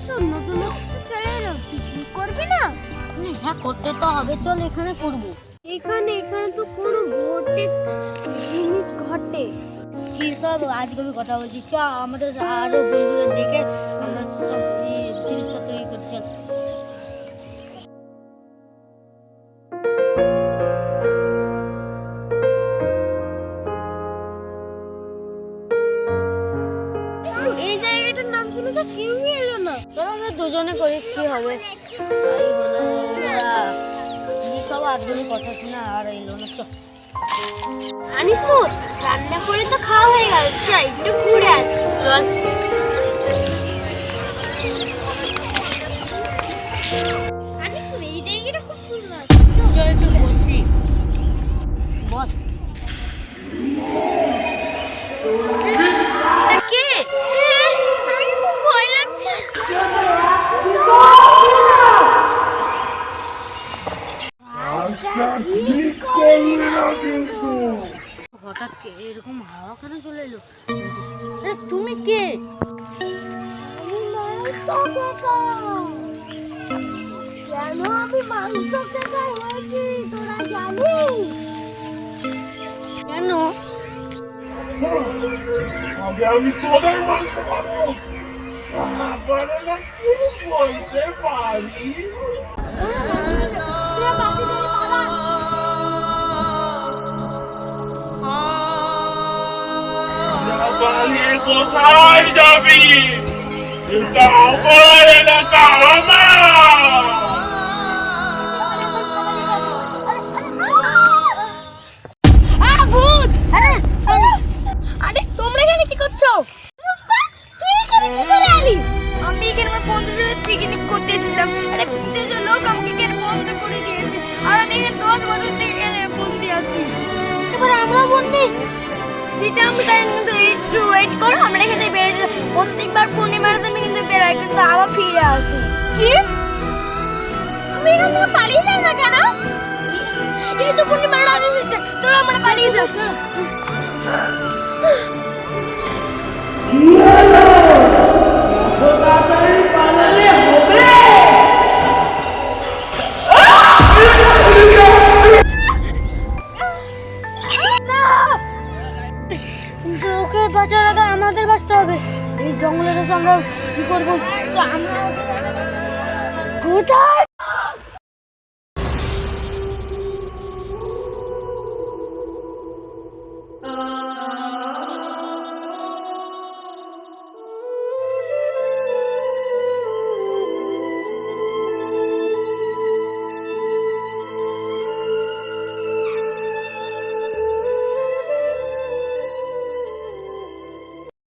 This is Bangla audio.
শোন, নতুন বছর তো চলে এলো, পিকনিক করবি না? হ্যাঁ করতে তো হবে, চল এখানে করব। এখানে তো কোনো ভর্তি জিনিস ঘটে। কি সব আজগুবি কথা বলছিস? চ আমাদের আরো বন্ধুদের ডেকে আমরা সব জিনিসপত্র করছি। এই জায়গাটার নাম শুনে তো কেউই এলো না। চল আমরা দুজনে করি, কি হবে? তাই হলো কি সব আজগুবি কথা শুনে আর এলো না। চল আনিসুর, রান্না করে তো খাওয়া হয়ে গেল, চল একটু ঘুরে আসি। চল। আনিসুর, এই জায়গাটা খুব সুন্দর। চল একটু বসি। বস। এটা কে? আমি খুব ভয় লাগছে। হঠাৎ এরকম হাওয়া কেন চলে এলো? আরে তুমি কে? কেন আমি মাংস খেতে হয়েছি তোরা জানিস? কেন? আমি তোদের মাংস খাবো। তারপরে না কি বলতে পারি? পালিয়ে কোথায় যাবি? এটা আমার এলাকা, আমার। আরে তোমরা এখানে কি করছো? মুস্তাক, তুই এখানে কি করে এলি? আমি এখানে আমার বন্ধুদের সাথে পিকনিক করতে এসেছিলাম। আরে কিছু লোক আমাকে এখানে বন্ধ করে দিয়েছে, আর আমি এখানে 10 বছর থেকে এখানে বন্দি আছি। এবার আমরা বন্দি? সেটা আমি তাই, কিন্তু একটু ওয়েট করো, আমরা এখানে বেরিয়ে যাবো। প্রত্যেকবার পূর্ণিমার দিনে কিন্তু বেরোয়, কিন্তু আবার ফিরে আসি। কি? তুমি এখান থেকে পালিয়ে যাও না কেন? এই তো পূর্ণিমার রাত এসেছে, চলো আমরা পালিয়ে যাই। চলো। কিন্তু ওকে বাঁচার আগে আমাদের বাঁচতে হবে। এই জঙ্গলের আমরা কি করবো? তো আমরা কোথায়